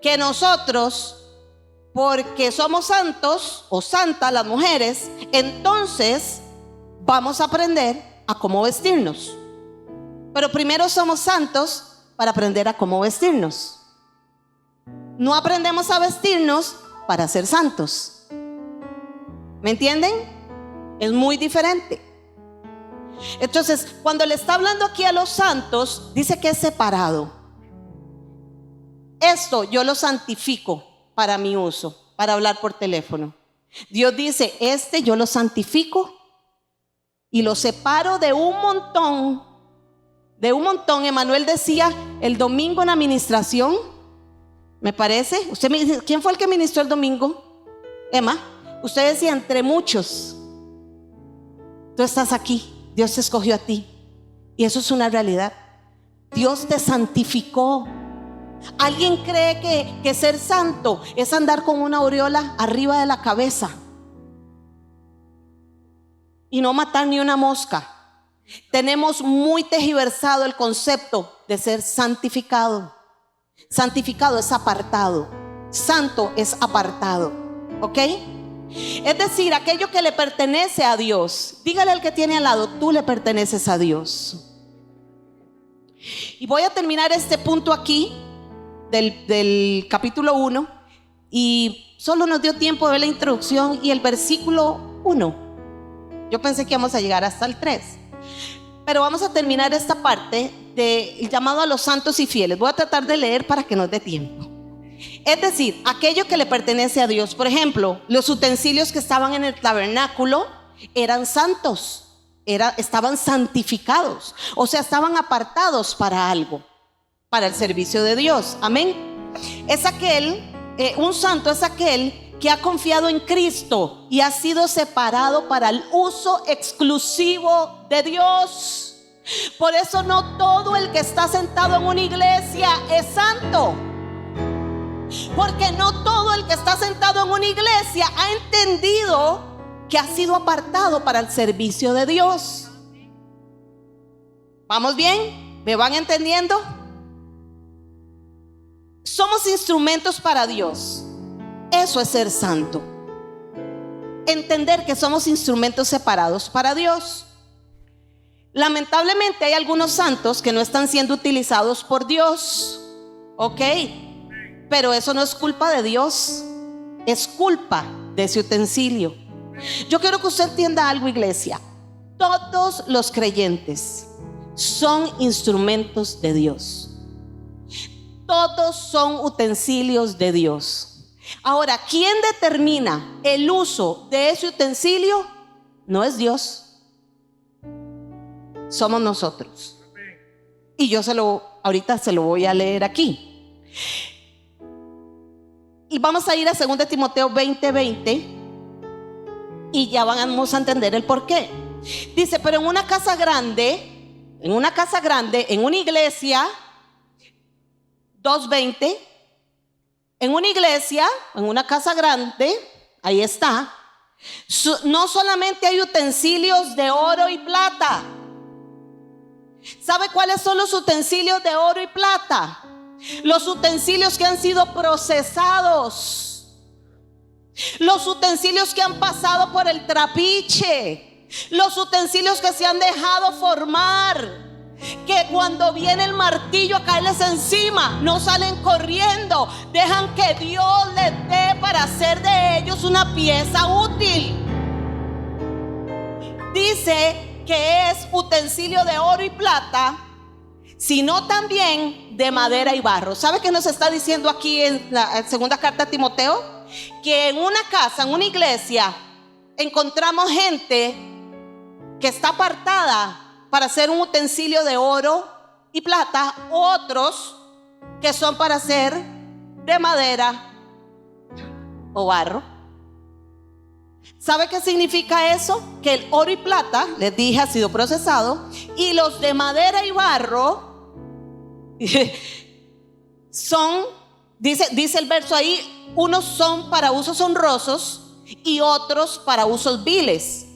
que nosotros, porque somos santos o santas las mujeres, entonces vamos a aprender a cómo vestirnos. Pero primero somos santos para aprender a cómo vestirnos. No aprendemos a vestirnos para ser santos. ¿Me entienden? Es muy diferente. Entonces, cuando le está hablando aquí a los santos, dice que es separado. Esto yo lo santifico para mi uso, para hablar por teléfono. Dios dice, yo lo santifico y lo separo de un montón. Emanuel decía el domingo en la administración, me parece. Usted me dice, ¿quién fue el que ministró el domingo? Emma, usted decía entre muchos. Tú estás aquí, Dios te escogió a ti. Y eso es una realidad. Dios te santificó. ¿Alguien cree que ser santo es andar con una aureola arriba de la cabeza y no matar ni una mosca? Tenemos muy tergiversado el concepto de ser santificado. Santificado es apartado, santo es apartado, ¿ok? Es decir, aquello que le pertenece a Dios. Dígale al que tiene al lado, tú le perteneces a Dios. Y voy a terminar este punto aquí del capítulo 1. Y solo nos dio tiempo de ver la introducción y el versículo 1. Yo pensé que íbamos a llegar hasta el 3, pero vamos a terminar esta parte del llamado a los santos y fieles. Voy a tratar de leer para que nos dé tiempo. Es decir, aquello que le pertenece a Dios. Por ejemplo, los utensilios que estaban en el tabernáculo eran santos, estaban santificados, o sea, estaban apartados para algo, para el servicio de Dios. Amén. Un santo es aquel que ha confiado en Cristo y ha sido separado para el uso exclusivo de Dios. Por eso no todo el que está sentado en una iglesia es santo. Porque no todo el que está sentado en una iglesia ha entendido que ha sido apartado para el servicio de Dios. ¿Vamos bien? ¿Me van entendiendo? Somos instrumentos para Dios. Eso es ser santo. Entender que somos instrumentos separados para Dios. Lamentablemente hay algunos santos que no están siendo utilizados por Dios. Ok, pero eso no es culpa de Dios, es culpa de ese utensilio. Yo quiero que usted entienda algo, iglesia. Todos los creyentes son instrumentos de Dios. Todos son utensilios de Dios. Ahora, ¿quién determina el uso de ese utensilio? No es Dios. Somos nosotros. Y yo ahorita se lo voy a leer aquí. Y vamos a ir a 2 Timoteo 20:20 y ya vamos a entender el por qué. Dice, pero en una casa grande, en una iglesia, 2:20, en una iglesia, en una casa grande, ahí está, no solamente hay utensilios de oro y plata. ¿Sabe cuáles son los utensilios de oro y plata? Los utensilios que han sido procesados, los utensilios que han pasado por el trapiche, los utensilios que se han dejado formar, que cuando viene el martillo a caerles encima no salen corriendo, dejan que Dios les dé para hacer de ellos una pieza útil. Dice que es utensilio de oro y plata, sino también de madera y barro. ¿Sabe qué nos está diciendo aquí en la segunda carta a Timoteo? Que en una casa, en una iglesia, encontramos gente que está apartada para hacer un utensilio de oro y plata, otros que son para hacer de madera o barro. ¿Sabe qué significa eso? Que el oro y plata, les dije, ha sido procesado, y los de madera y barro son, dice el verso ahí, unos son para usos honrosos y otros para usos viles.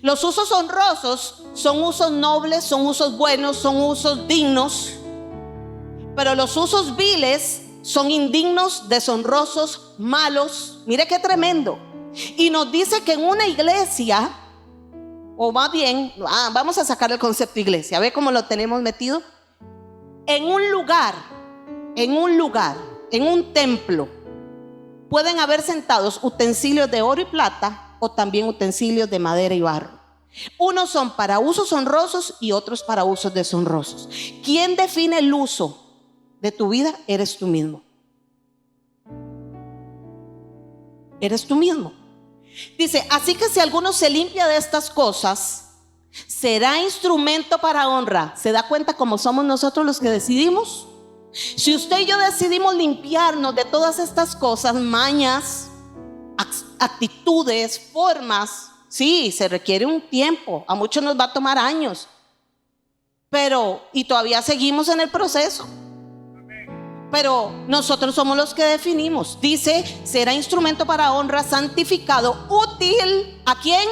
Los usos honrosos son usos nobles, son usos buenos, son usos dignos, pero los usos viles son indignos, deshonrosos, malos. Mire qué tremendo. Y nos dice que en una iglesia, o más bien, vamos a sacar el concepto iglesia, ¿ve cómo lo tenemos metido? En un lugar, en un templo, pueden haber sentados utensilios de oro y plata o también utensilios de madera y barro. Unos son para usos honrosos y otros para usos deshonrosos. ¿Quién define el uso de tu vida? Eres tú mismo. Eres tú mismo. Dice, así que si alguno se limpia de estas cosas, será instrumento para honra. ¿Se da cuenta cómo somos nosotros los que decidimos? Si usted y yo decidimos limpiarnos de todas estas cosas, mañas, actitudes, formas, sí, se requiere un tiempo. A muchos nos va a tomar años, y todavía seguimos en el proceso. Pero nosotros somos los que definimos. Dice, será instrumento para honra, santificado, útil. ¿A quién?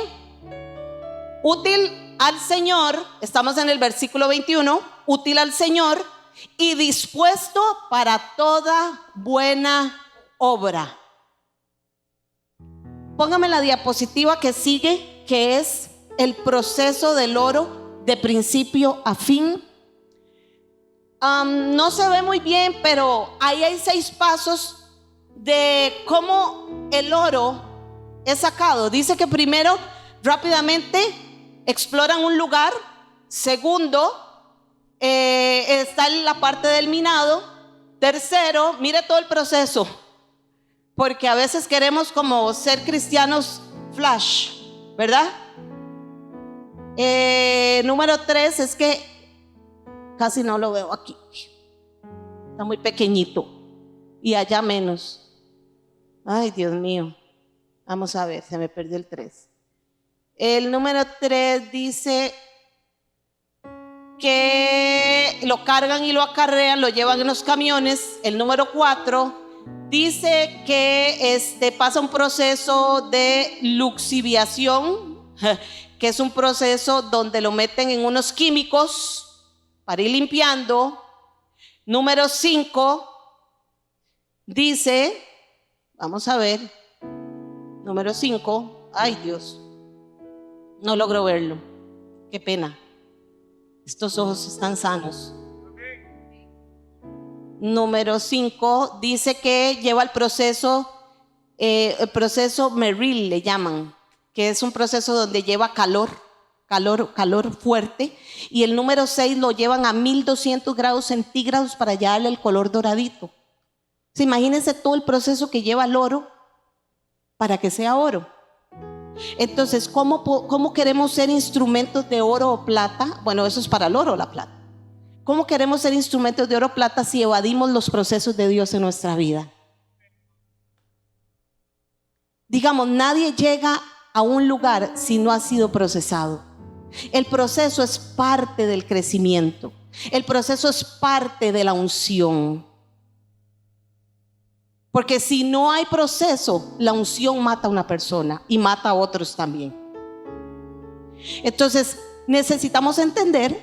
Útil al Señor. Estamos en el versículo 21. Útil al Señor y dispuesto para toda buena obra. Póngame la diapositiva que sigue, que es el proceso del oro de principio a fin. No se ve muy bien, pero ahí hay 6 pasos de cómo el oro es sacado. Dice que primero, rápidamente, exploran un lugar. Segundo, está en la parte del minado. Tercero, mire todo el proceso, porque a veces queremos como ser cristianos flash, ¿verdad? Número 3 es que casi no lo veo aquí, está muy pequeñito y allá menos. Ay, Dios mío, vamos a ver, se me perdió el 3. El número 3 dice que lo cargan y lo acarrean, lo llevan en los camiones. El número 4 dice que pasa un proceso de luxiviación, que es un proceso donde lo meten en unos químicos para ir limpiando. Número 5 dice, vamos a ver, número 5, ay Dios, no logro verlo, qué pena, estos ojos están sanos. Número 5 dice que lleva el proceso Merrill le llaman, que es un proceso donde lleva calor fuerte, y el número 6 lo llevan a 1200 grados centígrados para darle el color doradito. Imagínense todo el proceso que lleva el oro para que sea oro. Entonces, ¿cómo queremos ser instrumentos de oro o plata? Bueno, eso es para el oro o la plata. ¿Cómo queremos ser instrumentos de oro o plata si evadimos los procesos de Dios en nuestra vida? Digamos, nadie llega a un lugar si no ha sido procesado. El proceso es parte del crecimiento. El proceso es parte de la unción. Porque si no hay proceso, la unción mata a una persona y mata a otros también. Entonces necesitamos entender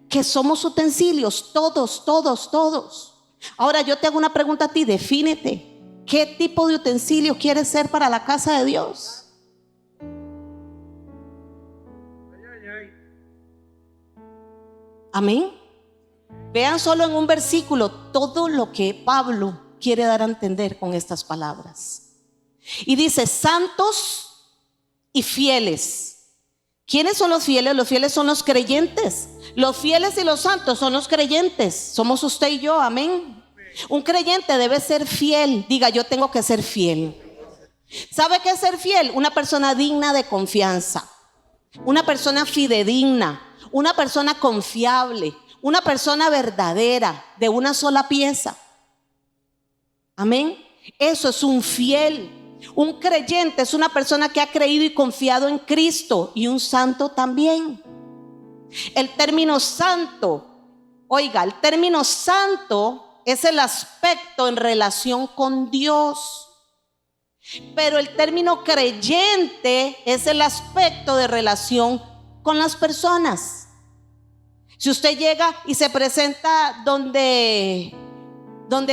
que somos utensilios, todos. Ahora yo te hago una pregunta a ti, defínete. ¿Qué tipo de utensilio quieres ser para la casa de Dios? Amén. Vean solo en un versículo todo lo que Pablo quiere dar a entender con estas palabras. Y dice, santos y fieles. ¿Quiénes son los fieles? Los fieles son los creyentes. Los fieles y los santos son los creyentes. Somos usted y yo, amén. Un creyente debe ser fiel. Diga, yo tengo que ser fiel. ¿Sabe qué es ser fiel? Una persona digna de confianza, una persona fidedigna, una persona confiable, una persona verdadera, de una sola pieza. Amén. Eso es un fiel. Un creyente es una persona que ha creído y confiado en Cristo, y un santo también. El término santo, oiga, el término santo es el aspecto en relación con Dios, pero el término creyente es el aspecto de relación con las personas. Si usted llega y se presenta donde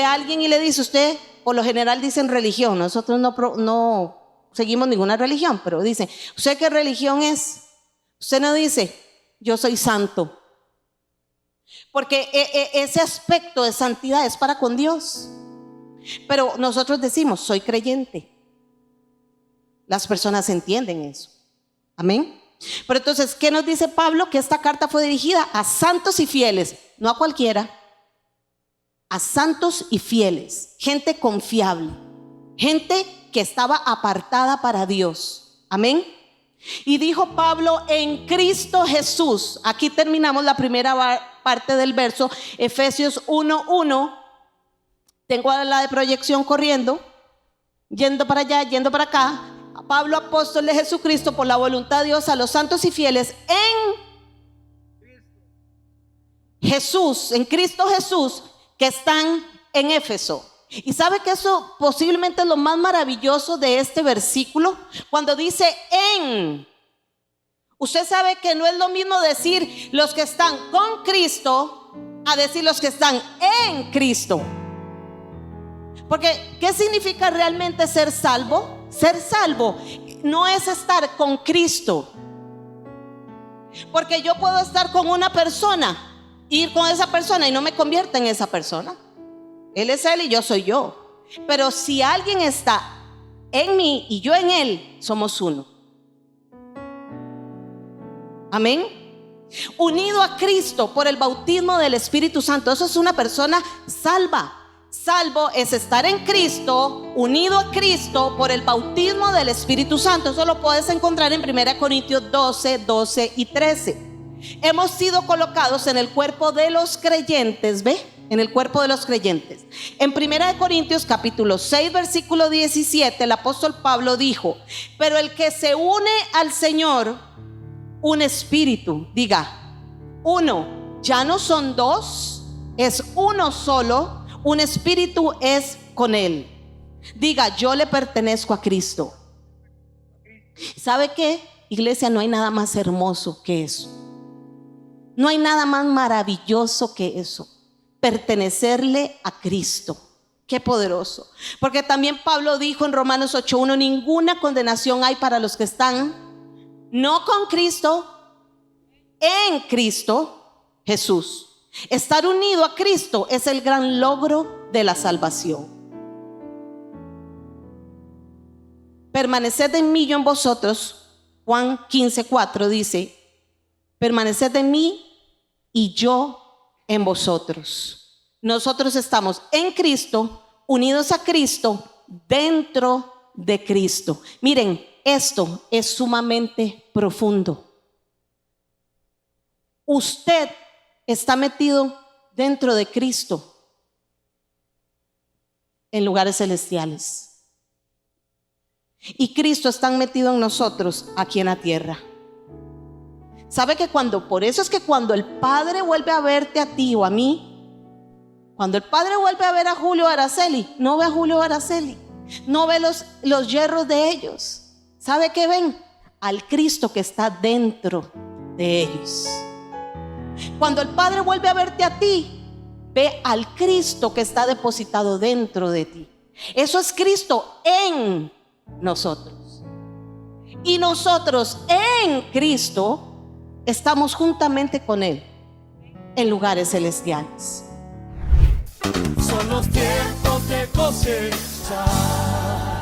alguien y le dice, usted, por lo general dicen religión, nosotros no seguimos ninguna religión, pero dicen, ¿usted qué religión es? Usted no dice, yo soy santo, porque ese aspecto de santidad es para con Dios. Pero nosotros decimos, soy creyente. Las personas entienden eso. Amén. Pero entonces, ¿qué nos dice Pablo? Que esta carta fue dirigida a santos y fieles, no a cualquiera. A santos y fieles, gente confiable, gente que estaba apartada para Dios. Amén. Y dijo Pablo, en Cristo Jesús. Aquí terminamos la primera parte del verso, Efesios 1:1. Tengo la de proyección corriendo, yendo para allá, yendo para acá. Pablo, apóstol de Jesucristo, por la voluntad de Dios, a los santos y fieles en Jesús, en Cristo Jesús, que están en Éfeso. Y sabe que eso posiblemente es lo más maravilloso de este versículo, cuando dice en. Usted sabe que no es lo mismo decir los que están con Cristo a decir los que están en Cristo. Porque ¿qué significa realmente ser salvo? Ser salvo no es estar con Cristo. Porque yo puedo estar con una persona, ir con esa persona y no me convierta en esa persona. Él es él y yo soy yo. Pero si alguien está en mí y yo en él, somos uno. Amén. Unido a Cristo por el bautismo del Espíritu Santo. Eso es una persona salva. Salvo es estar en Cristo, unido a Cristo por el bautismo del Espíritu Santo. Eso lo puedes encontrar en 1 Corintios 12 y 13. Hemos sido colocados en el cuerpo de los creyentes, ¿ve? En el cuerpo de los creyentes. En 1 Corintios capítulo 6 versículo 17, el apóstol Pablo dijo, pero el que se une al Señor, un espíritu, diga, uno, ya no son dos, es uno solo. Un espíritu es con él. Diga, yo le pertenezco a Cristo. ¿Sabe qué, iglesia? No hay nada más hermoso que eso. No hay nada más maravilloso que eso. Pertenecerle a Cristo. Qué poderoso. Porque también Pablo dijo en Romanos 8:1, ninguna condenación hay para los que están no con Cristo, en Cristo Jesús. Estar unido a Cristo es el gran logro de la salvación. Permaneced en mí, yo en vosotros. Juan 15:4 dice, permaneced en mí y yo en vosotros. Nosotros estamos en Cristo, unidos a Cristo, dentro de Cristo. Miren, esto es sumamente profundo. Usted está metido dentro de Cristo en lugares celestiales. Y Cristo está metido en nosotros aquí en la tierra. Sabe que por eso es que cuando el Padre vuelve a verte a ti o a mí, cuando el Padre vuelve a ver a Julio Araceli, no ve a Julio Araceli, no ve los yerros de ellos. ¿Sabe qué ven? Al Cristo que está dentro de ellos. Cuando el Padre vuelve a verte a ti, ve al Cristo que está depositado dentro de ti. Eso es Cristo en nosotros. Y nosotros en Cristo estamos juntamente con Él en lugares celestiales. Son los tiempos de cosechar.